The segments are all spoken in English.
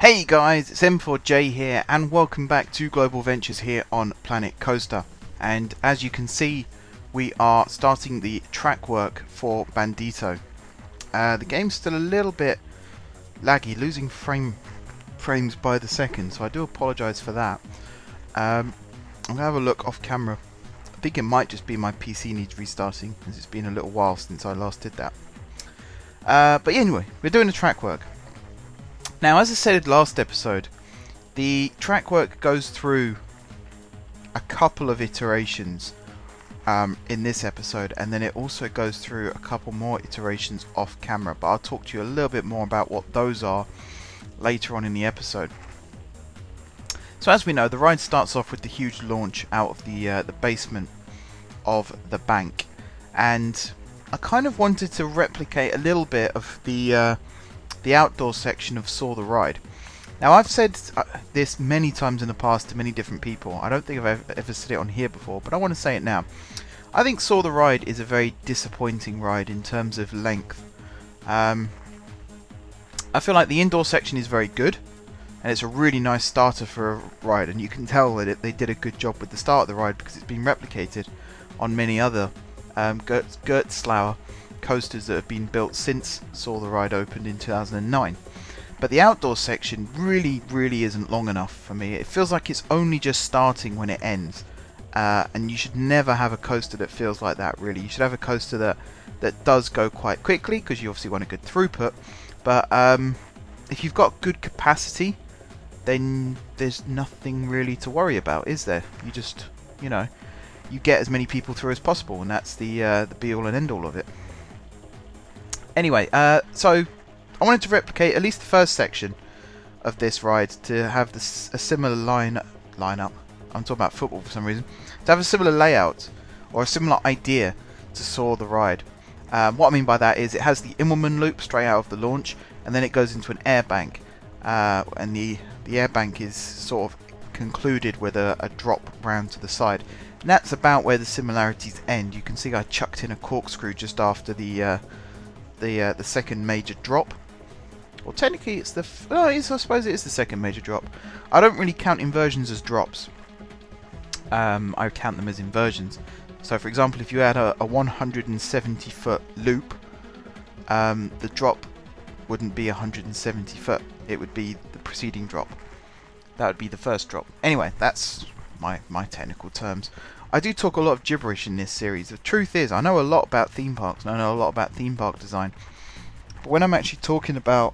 Hey guys, it's M4J here and welcome back to Global Ventures here on Planet Coaster. And as you can see, we are starting the track work for Bandito. The game's still a little bit laggy, losing frames by the second, so I do apologise for that. I'm going to have a look off camera. I think it might just be my PC needs restarting, as it's been a little while since I last did that. But anyway, we're doing the track work. Now, as I said last episode, the track work goes through a couple of iterations in this episode, and then it also goes through a couple more iterations off camera, but I'll talk to you a little bit more about what those are later on in the episode. So as we know, the ride starts off with the huge launch out of the basement of the bank, and I kind of wanted to replicate a little bit of the outdoor section of Saw the Ride. Now, I've said this many times in the past to many different people. I don't think I've ever said it on here before, but I want to say it now. I think Saw the Ride is a very disappointing ride in terms of length. I feel like the indoor section is very good, and it's a really nice starter for a ride, and you can tell that they did a good job with the start of the ride because it's been replicated on many other Gertzlauer coasters that have been built since Saw the Ride opened in 2009. But the outdoor section really isn't long enough for me. It feels like it's only just starting when it ends, and you should never have a coaster that feels like that, really. You should have a coaster that does go quite quickly, because you obviously want a good throughput, but if you've got good capacity, then there's nothing really to worry about, is there? You just, you know, you get as many people through as possible, and that's the be-all and end-all of it. Anyway, so I wanted to replicate at least the first section of this ride to have a similar lineup. I'm talking about football for some reason. To have a similar layout or a similar idea to Saw the Ride. What I mean by that is it has the Immelman loop straight out of the launch, and then it goes into an air bank, and the air bank is sort of concluded with a drop round to the side. And that's about where the similarities end. You can see I chucked in a corkscrew just after the second major drop. Well, technically it's the I suppose it is the second major drop. I don't really count inversions as drops. I count them as inversions. So for example, if you had a 170 foot loop, the drop wouldn't be 170 foot. It would be the preceding drop. That would be the first drop. Anyway, that's my technical terms. I do talk a lot of gibberish in this series. The truth is, I know a lot about theme parks, and I know a lot about theme park design. But when I'm actually talking about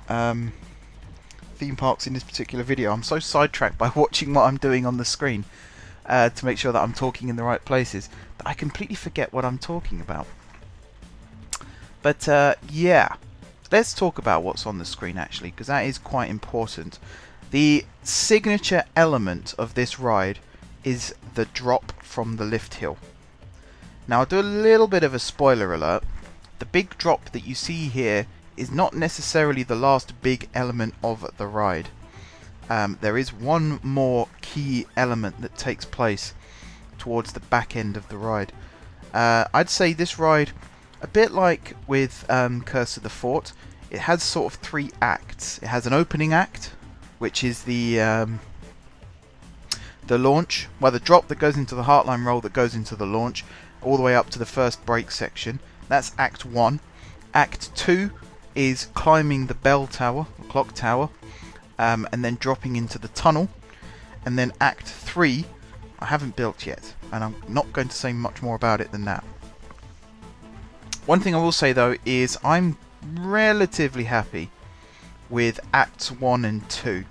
theme parks in this particular video, I'm so sidetracked by watching what I'm doing on the screen to make sure that I'm talking in the right places that I completely forget what I'm talking about. But yeah, let's talk about what's on the screen actually, because that is quite important. The signature element of this ride is the drop from the lift hill. Now, I'll do a little bit of a spoiler alert. The big drop that you see here is not necessarily the last big element of the ride. There is one more key element that takes place towards the back end of the ride. I'd say this ride, a bit like with Curse of the Fort, it has sort of three acts. It has an opening act, which is the launch, well, the drop that goes into the Heartline roll that goes into the launch, all the way up to the first brake section. That's Act 1. Act 2 is climbing the bell tower, or clock tower, and then dropping into the tunnel. And then Act 3, I haven't built yet, and I'm not going to say much more about it than that. One thing I will say though is I'm relatively happy with Acts 1 and 2.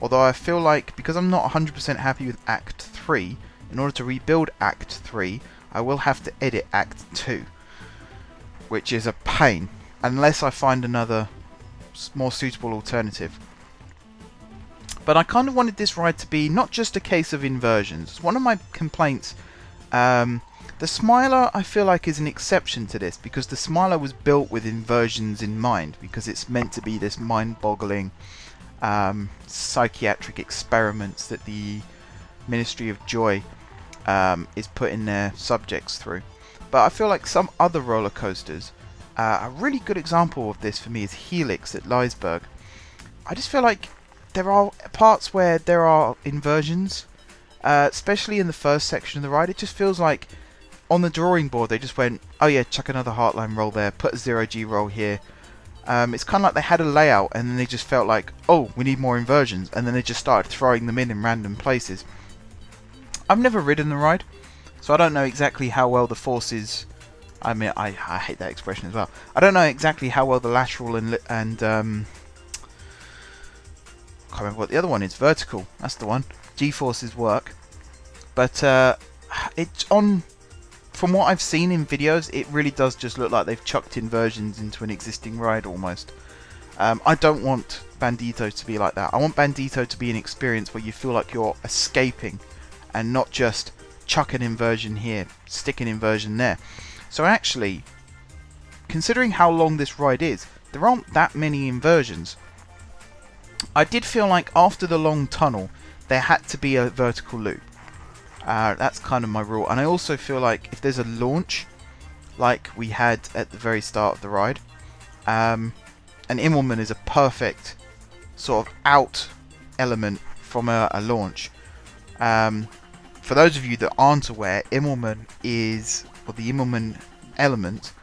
Although I feel like, because I'm not 100% happy with Act 3, in order to rebuild Act 3, I will have to edit Act 2. Which is a pain, unless I find another more suitable alternative. But I kind of wanted this ride to be not just a case of inversions. One of my complaints, the Smiler I feel like is an exception to this, because the Smiler was built with inversions in mind, because it's meant to be this mind-boggling psychiatric experiments that the Ministry of Joy is putting their subjects through. But I feel like some other roller coasters, a really good example of this for me is Helix at Leisberg. I just feel like there are parts where there are inversions, especially in the first section of the ride. It just feels like on the drawing board they just went, oh yeah, chuck another Heartline roll there, put a 0G roll here. It's kind of like they had a layout and then they just felt like, oh, we need more inversions, and then they just started throwing them in random places. I've never ridden the ride, so I don't know exactly how well the forces... I mean, I hate that expression as well. I don't know exactly how well the lateral and I can't remember what the other one is. Vertical, that's the one. G-forces work, but it's on. From what I've seen in videos, it really does just look like they've chucked inversions into an existing ride almost. I don't want Bandito to be like that. I want Bandito to be an experience where you feel like you're escaping, and not just chuck an inversion here, stick an inversion there. So actually, considering how long this ride is, there aren't that many inversions. I did feel like after the long tunnel, there had to be a vertical loop. That's kind of my rule. And I also feel like if there's a launch, like we had at the very start of the ride, an Immelmann is a perfect sort of out element from a launch. For those of you that aren't aware, Immelmann is... or the Immelmann element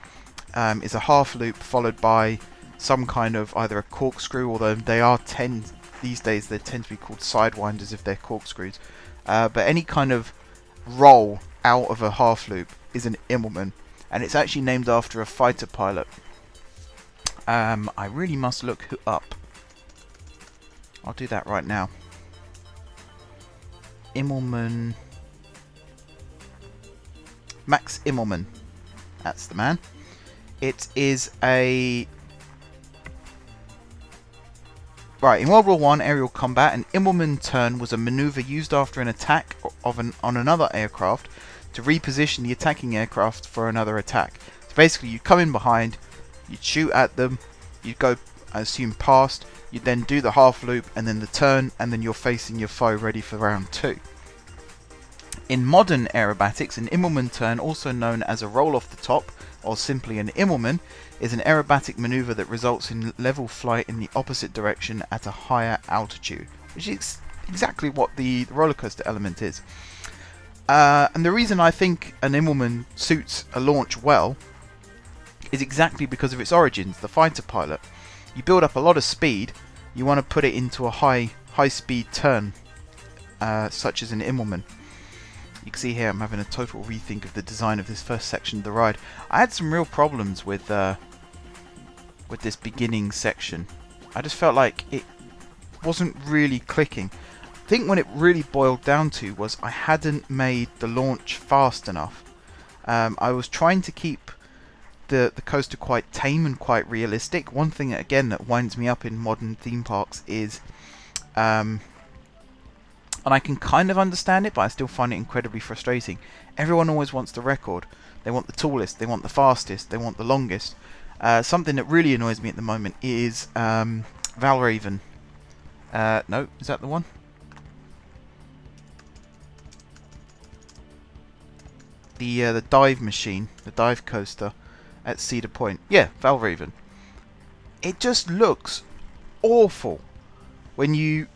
is a half loop followed by some kind of either a corkscrew, although they are these days they tend to be called sidewinders if they're corkscrews, but any kind of roll out of a half loop is an Immelmann, and it's actually named after a fighter pilot. I really must look up. I'll do that right now. Immelmann. Max Immelmann, that's the man. It is a... Right, in World War I aerial combat, an Immelmann turn was a maneuver used after an attack on another aircraft to reposition the attacking aircraft for another attack. So basically you'd come in behind, you'd shoot at them, you'd go, I assume, past, you'd then do the half loop and then the turn, and then you're facing your foe ready for round 2. In modern aerobatics, an Immelmann turn, also known as a roll off the top, or simply an Immelmann, is an aerobatic maneuver that results in level flight in the opposite direction at a higher altitude, which is exactly what the roller coaster element is. And the reason I think an Immelmann suits a launch well is exactly because of its origins, the fighter pilot. You build up a lot of speed, you want to put it into a high speed turn, such as an Immelmann. You can see here I'm having a total rethink of the design of this first section of the ride. I had some real problems with this beginning section. I just felt like it wasn't really clicking. I think when it really boiled down to was I hadn't made the launch fast enough. I was trying to keep the coaster quite tame and quite realistic. One thing again that winds me up in modern theme parks is and I can kind of understand it, but I still find it incredibly frustrating. Everyone always wants the record. They want the tallest, they want the fastest, they want the longest. Something that really annoys me at the moment is Valraven. No, is that the one? The dive machine, the dive coaster at Cedar Point. Yeah, Valraven. It just looks awful when you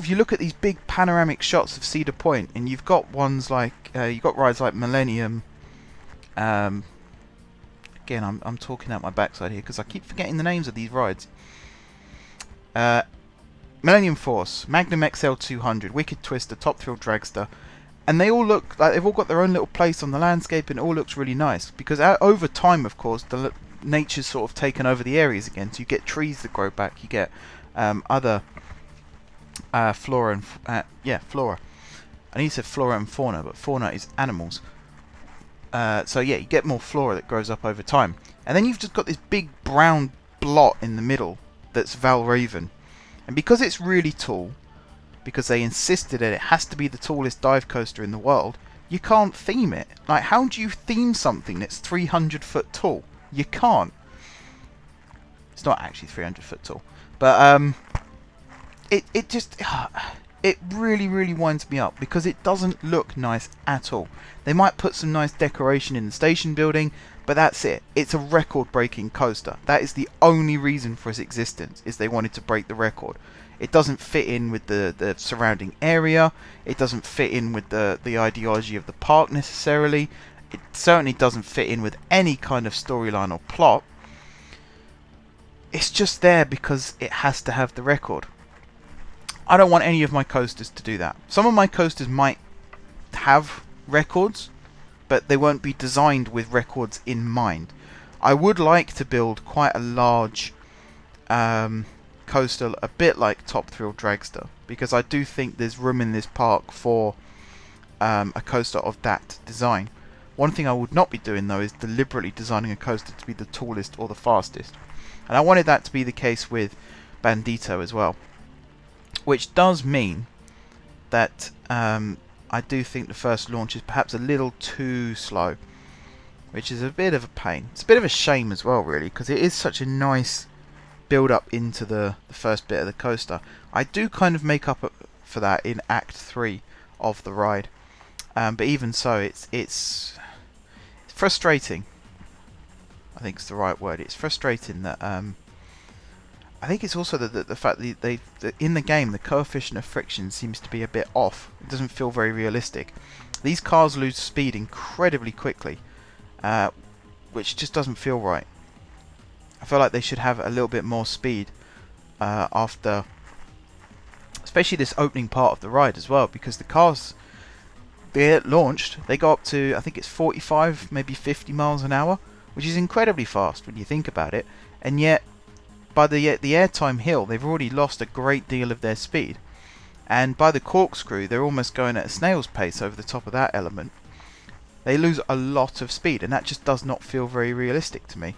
you look at these big panoramic shots of Cedar Point, and you've got ones like you've got rides like Millennium. Again, I'm talking out my backside here because I keep forgetting the names of these rides. Millennium Force, Magnum XL 200, Wicked Twister, Top Thrill Dragster, and they all look like they've all got their own little place on the landscape, and it all looks really nice because over time, of course, nature's sort of taken over the areas again. So you get trees that grow back, you get other flora and flora. I need to say flora and fauna, but fauna is animals. So yeah, you get more flora that grows up over time, and then you've just got this big brown blot in the middle that's Valraven, and because it's really tall, because they insisted that it has to be the tallest dive coaster in the world, you can't theme it. Like, how do you theme something that's 300 foot tall? You can't. It's not actually 300 foot tall, but it just it really winds me up because it doesn't look nice at all. They might put some nice decoration in the station building, but that's it. It's a record-breaking coaster. That is the only reason for its existence, is they wanted to break the record. It doesn't fit in with the surrounding area. It doesn't fit in with the ideology of the park necessarily. It certainly doesn't fit in with any kind of storyline or plot. It's just there because it has to have the record. I don't want any of my coasters to do that. Some of my coasters might have records, but they won't be designed with records in mind. I would like to build quite a large coaster, a bit like Top Thrill Dragster, because I do think there's room in this park for a coaster of that design. One thing I would not be doing though is deliberately designing a coaster to be the tallest or the fastest. And I wanted that to be the case with Bandito as well. Which does mean that I do think the first launch is perhaps a little too slow. Which is a bit of a pain. It's a bit of a shame as well really, because it is such a nice build up into the first bit of the coaster. I do kind of make up for that in Act 3 of the ride. But even so, it's frustrating. I think it's the right word. It's frustrating that I think it's also the fact that in the game the coefficient of friction seems to be a bit off. It doesn't feel very realistic. These cars lose speed incredibly quickly, which just doesn't feel right. I feel like they should have a little bit more speed after, especially this opening part of the ride as well, because the cars, they're launched, they go up to, I think it's 45, maybe 50 miles an hour, which is incredibly fast when you think about it, and yet by the airtime hill they've already lost a great deal of their speed, and by the corkscrew they're almost going at a snail's pace over the top of that element. They lose a lot of speed, and that just does not feel very realistic to me.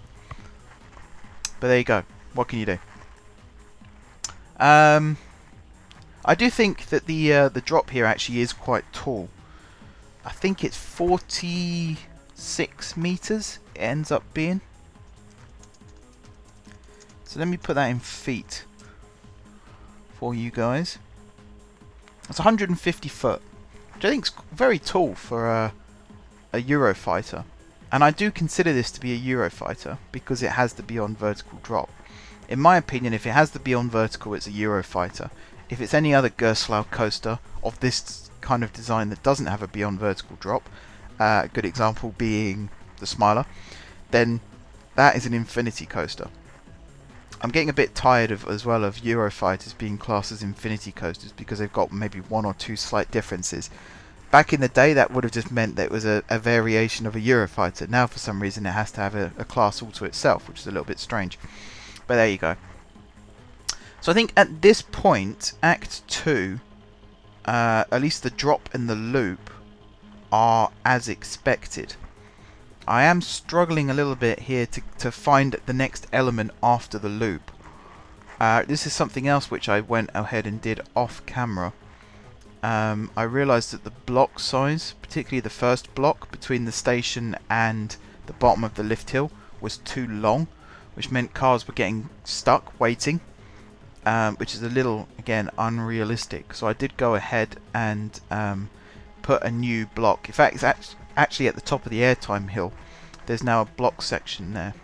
But there you go, what can you do? I do think that the drop here actually is quite tall. I think it's 46 meters it ends up being. So let me put that in feet for you guys. It's 150 foot, which I think is very tall for a Eurofighter. And I do consider this to be a Eurofighter because it has the Beyond Vertical drop. In my opinion, if it has the Beyond Vertical, it's a Eurofighter. If it's any other Gerstlauer coaster of this kind of design that doesn't have a Beyond Vertical drop, a good example being the Smiler, then that is an Infinity coaster. I'm getting a bit tired of as well of Eurofighters being classed as Infinity coasters because they've got maybe one or two slight differences. Back in the day that would have just meant that it was a variation of a Eurofighter. Now for some reason it has to have a class all to itself, which is a little bit strange. But there you go. So I think at this point, Act 2, at least the drop and the loop are as expected. I am struggling a little bit here to find the next element after the loop. This is something else which I went ahead and did off camera. I realised that the block size, particularly the first block between the station and the bottom of the lift hill, was too long, which meant cars were getting stuck waiting, which is a little, again, unrealistic. So I did go ahead and put a new block. In fact, it's actually at the top of the airtime hill. There's now a block section there,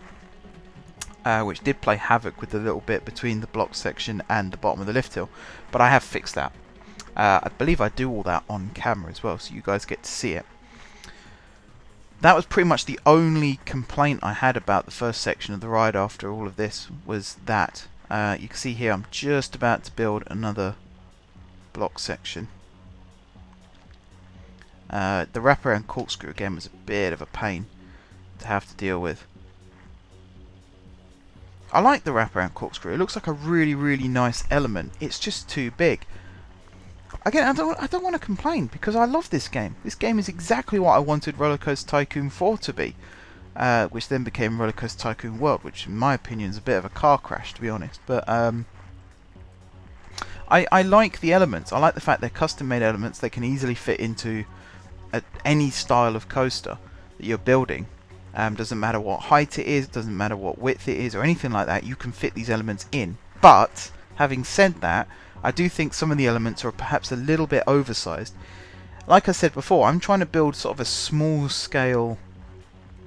which did play havoc with the little bit between the block section and the bottom of the lift hill, but I have fixed that. I believe I do all that on camera as well, so you guys get to see it. That was pretty much the only complaint I had about the first section of the ride after all of this, was that. You can see here I'm just about to build another block section. The wraparound corkscrew again was a bit of a pain to have to deal with. I like the wraparound corkscrew. It looks like a really nice element. It's just too big. Again, I don't want to complain because I love this game. This game is exactly what I wanted Roller Coaster Tycoon 4 to be, which then became Roller Coaster Tycoon World, which in my opinion is a bit of a car crash, to be honest. But I like the elements. I like the fact they're custom-made elements. They can easily fit into any style of coaster that you're building. Doesn't matter what height it is, doesn't matter what width it is, or anything like that. You can fit these elements in. But having said that, I do think some of the elements are perhaps a little bit oversized. Like I said before, I'm trying to build sort of a small scale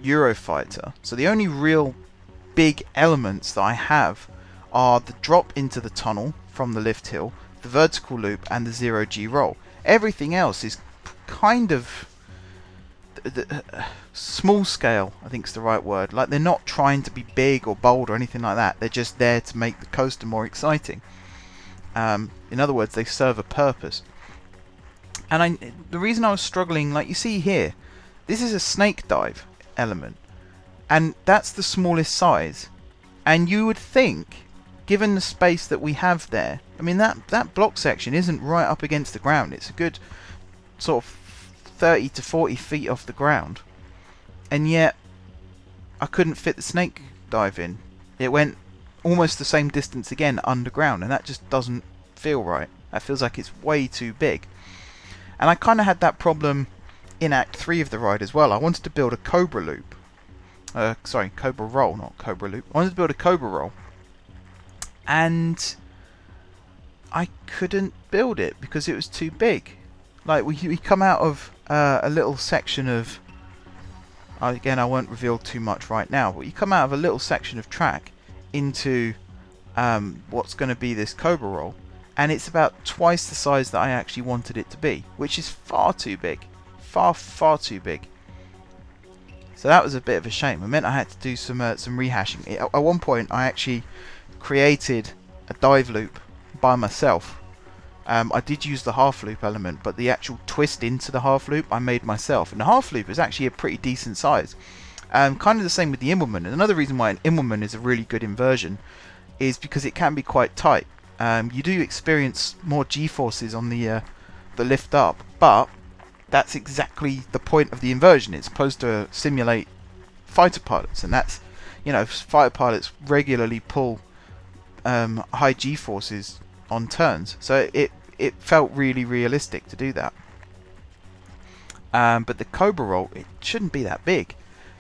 Eurofighter, so the only real big elements that I have are the drop into the tunnel from the lift hill, the vertical loop, and the 0G roll. Everything else is kind of small scale, I think is the right word. Like, they're not trying to be big or bold or anything like that. They're just there to make the coaster more exciting. In other words, they serve a purpose. And the reason I was struggling, like you see here, this is a snake dive element, and that's the smallest size. And you would think, given the space that we have there, I mean, that block section isn't right up against the ground. It's a good sort of 30 to 40 feet off the ground, and yet I couldn't fit the snake dive in. It went almost the same distance again underground, and that just doesn't feel right. That feels like it's way too big. And I kind of had that problem in Act 3 of the ride as well. I wanted to build a Cobra loop. Sorry, Cobra roll, not Cobra loop. I wanted to build a Cobra roll, and I couldn't build it because it was too big. Like, we come out of a little section of... Again, I won't reveal too much right now, but you come out of a little section of track into what's going to be this Cobra roll, and it's about twice the size that I actually wanted it to be, which is far too big. Far too big. So that was a bit of a shame. It meant I had to do some rehashing. At one point, I actually created a dive loop by myself. I did use the half loop element, but the actual twist into the half loop I made myself, and the half loop is actually a pretty decent size. Kind of the same with the Immelmann. And another reason why an Immelmann is a really good inversion is because it can be quite tight. You do experience more G-forces on the lift up, but that's exactly the point of the inversion. It's supposed to simulate fighter pilots, and that's, you know, fighter pilots regularly pull high G-forces on turns, so it felt really realistic to do that. But the Cobra roll, it shouldn't be that big.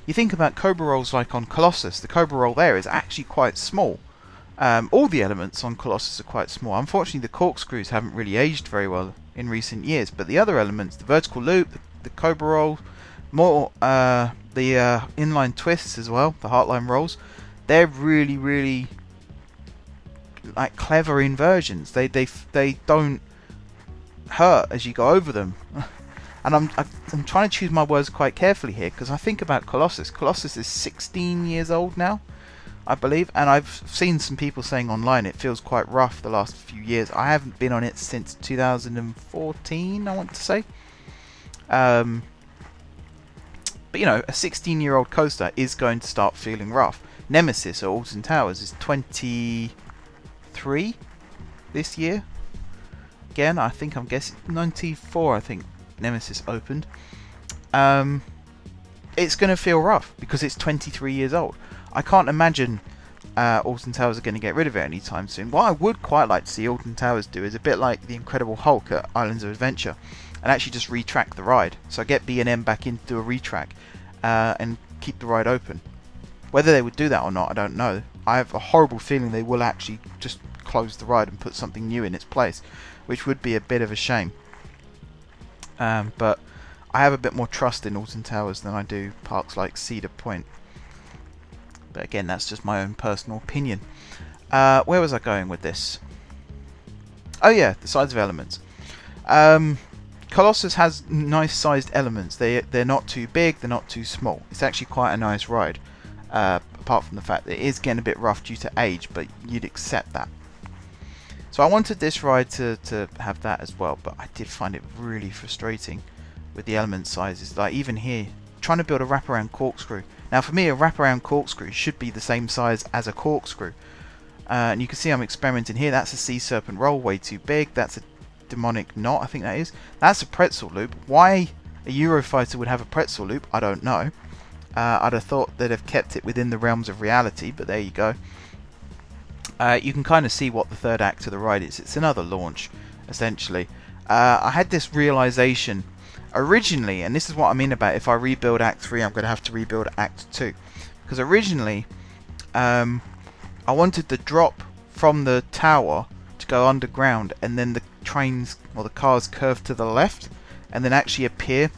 You think about Cobra rolls like on Colossus, the Cobra roll there is actually quite small. All the elements on Colossus are quite small. Unfortunately, the corkscrews haven't really aged very well in recent years, but the other elements, the vertical loop, the Cobra roll, more the inline twists as well, the Heartline rolls, they're really like clever inversions. They don't hurt as you go over them. And I'm trying to choose my words quite carefully here, because I think about Colossus. Colossus is 16 years old now, I believe, and I've seen some people saying online it feels quite rough the last few years. I haven't been on it since 2014, I want to say. But you know, a 16-year-old coaster is going to start feeling rough. Nemesis or Alton Towers is 23 this year. Again, I think I'm guessing 94. I think Nemesis opened. It's going to feel rough because it's 23 years old. I can't imagine Alton Towers are going to get rid of it anytime soon. What I would quite like to see Alton Towers do is a bit like the Incredible Hulk at Islands of Adventure, and actually just retrack the ride. So I get B&M back in to do a retrack and keep the ride open. Whether they would do that or not, I don't know. I have a horrible feeling they will actually just close the ride and put something new in its place, which would be a bit of a shame. But I have a bit more trust in Alton Towers than I do parks like Cedar Point. But again, that's just my own personal opinion. Where was I going with this? Oh yeah, the size of elements. Colossus has nice sized elements. They're not too big, they're not too small. It's actually quite a nice ride. Apart from the fact that it is getting a bit rough due to age, but you'd accept that. So I wanted this ride to have that as well, but I did find it really frustrating with the element sizes. Like even here, trying to build a wraparound corkscrew. Now for me, a wraparound corkscrew should be the same size as a corkscrew. And you can see I'm experimenting here. That's a Sea Serpent roll, way too big. That's a demonic knot, I think that is. That's a pretzel loop. Why a Eurofighter would have a pretzel loop, I don't know. I'd have thought they'd have kept it within the realms of reality, but there you go. You can kind of see what the third act of the ride is. It's another launch, essentially. I had this realization originally, and this is what I mean about if I rebuild Act 3, I'm going to have to rebuild Act 2. Because originally, I wanted the drop from the tower to much go underground, and then the trains or the cars curve to the left and then actually appear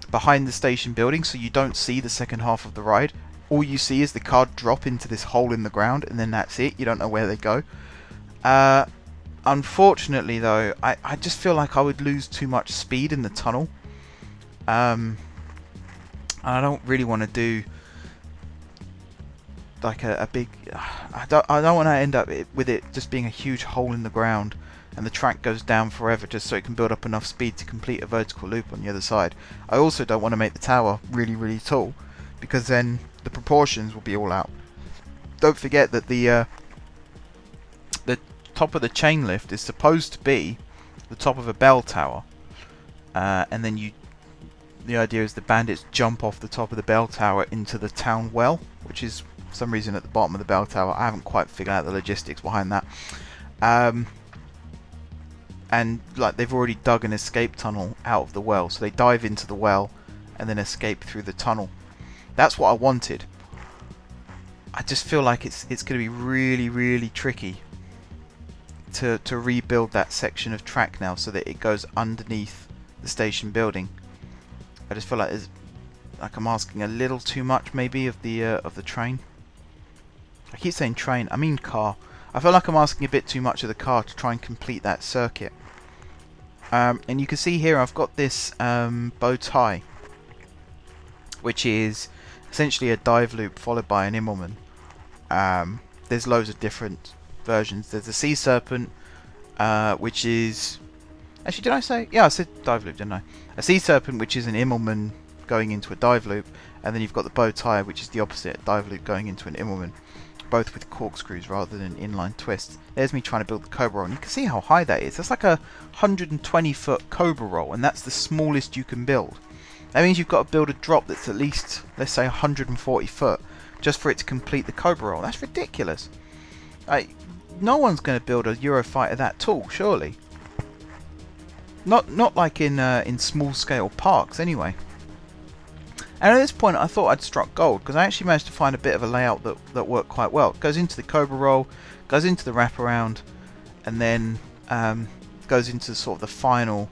behind the station building, so you don't see the second half of the ride. All you see is the car drop into this hole in the ground, and then that's it. You don't know where they go. Unfortunately though, I just feel like I would lose too much speed in the tunnel. I don't really want to do like a big... I don't want to end up with it just being a huge hole in the ground and the track goes down forever just so it can build up enough speed to complete a vertical loop on the other side. I also don't want to make the tower really, really tall, because then the proportions will be all out. Don't forget that the top of the chain lift is supposed to be the top of a bell tower, and then the idea is the bandits jump off the top of the bell tower into the town well, which is for some reason at the bottom of the bell tower. I haven't quite figured out the logistics behind that. And like they've already dug an escape tunnel out of the well, so they dive into the well and then escape through the tunnel. That's what I wanted. I just feel like it's going to be really, really tricky to rebuild that section of track now so that it goes underneath the station building. I just feel like I'm asking a little too much maybe of the train. I keep saying train, I mean car. I feel like I'm asking a bit too much of the car to try and complete that circuit. And you can see here I've got this bow tie, which is essentially a dive loop followed by an Immelman. There's loads of different versions. There's a Sea Serpent, which is... Actually, did I say? Yeah, I said dive loop, didn't I? A Sea Serpent, which is an Immelman going into a dive loop, and then you've got the bow tie, which is the opposite, a dive loop going into an Immelman. Both with corkscrews rather than inline twists. There's me trying to build the cobra roll, and you can see how high that is. That's like a 120-foot cobra roll, and that's the smallest you can build. That means you've got to build a drop that's at least, let's say, 140 foot just for it to complete the cobra roll. That's ridiculous. No one's going to build a Eurofighter that tall, surely. Not like in small-scale parks, anyway. And at this point I thought I'd struck gold, because I actually managed to find a bit of a layout that worked quite well. It goes into the cobra roll, goes into the wraparound, and then goes into sort of the final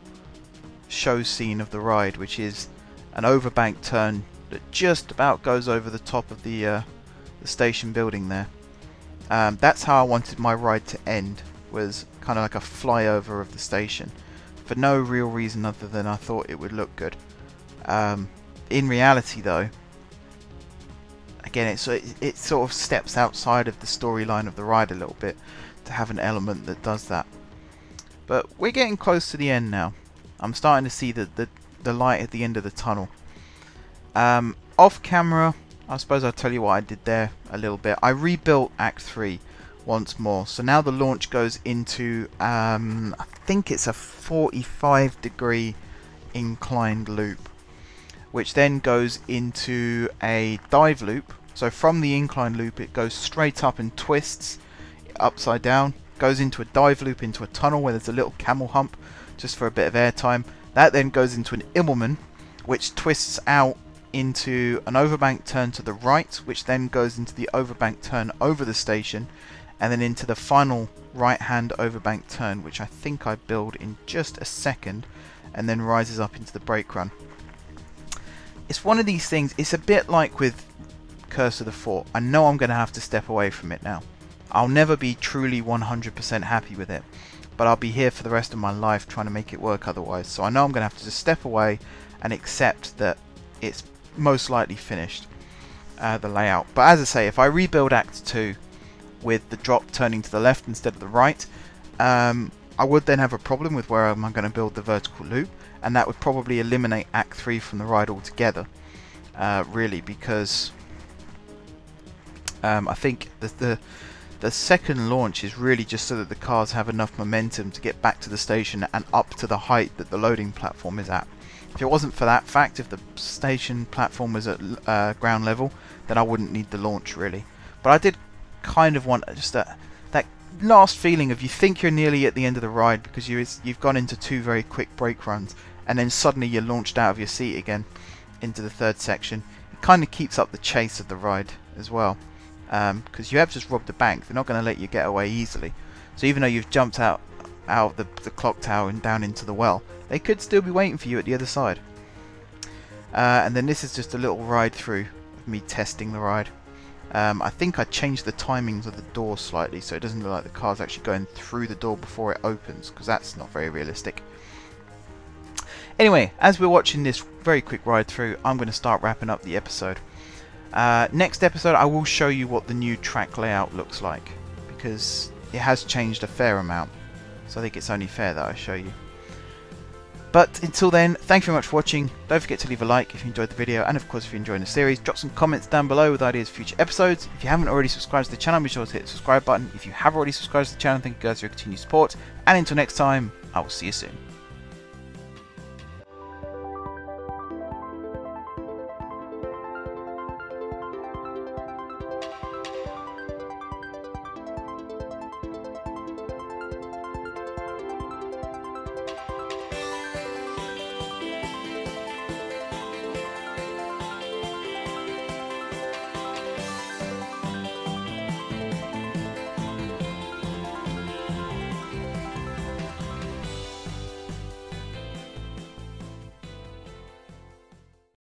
show scene of the ride, which is an overbank turn that just about goes over the top of the station building there. That's how I wanted my ride to end, was kind of like a flyover of the station, for no real reason other than I thought it would look good. In reality though, again it sort of steps outside of the storyline of the ride a little bit to have an element that does that. But we're getting close to the end now. I'm starting to see the light at the end of the tunnel. Off camera, I suppose I'll tell you what I did there a little bit. I rebuilt Act 3 once more. So now the launch goes into, I think it's a 45-degree inclined loop, which then goes into a dive loop. So from the incline loop it goes straight up and twists upside down, goes into a dive loop into a tunnel where there's a little camel hump just for a bit of airtime. That then goes into an Immelman, which twists out into an overbank turn to the right, which then goes into the overbank turn over the station, and then into the final right hand overbank turn, which I think I build in just a second, and then rises up into the brake run. It's one of these things, it's a bit like with Curse of the Fort. I know I'm going to have to step away from it now. I'll never be truly 100% happy with it, but I'll be here for the rest of my life trying to make it work otherwise. So I know I'm going to have to just step away and accept that it's most likely finished, the layout. But as I say, if I rebuild Act 2 with the drop turning to the left instead of the right, I would then have a problem with where am I going to build the vertical loop, and that would probably eliminate Act 3 from the ride altogether, really, because I think the second launch is really just so that the cars have enough momentum to get back to the station and up to the height that the loading platform is at. If it wasn't for that fact, if the station platform was at ground level, then I wouldn't need the launch really. But I did kind of want just that last feeling of you think you're nearly at the end of the ride because you've gone into two very quick brake runs, and then suddenly you're launched out of your seat again into the third section. It kind of keeps up the chase of the ride as well, because you have just robbed the bank. They're not going to let you get away easily. So even though you've jumped out out of the clock tower and down into the well. They could still be waiting for you at the other side. And then this is just a little ride through of me testing the ride. I think I changed the timings of the door slightly so it doesn't look like the car's actually going through the door before it opens, because that's not very realistic. Anyway, as we're watching this very quick ride through, I'm going to start wrapping up the episode. Next episode I will show you what the new track layout looks like, because it has changed a fair amount, so I think it's only fair that I show you. But until then, thank you very much for watching. Don't forget to leave a like if you enjoyed the video, and of course if you're enjoying the series, drop some comments down below with ideas for future episodes. If you haven't already subscribed to the channel, be sure to hit the subscribe button. If you have already subscribed to the channel, thank you guys for your continued support, and until next time, I will see you soon.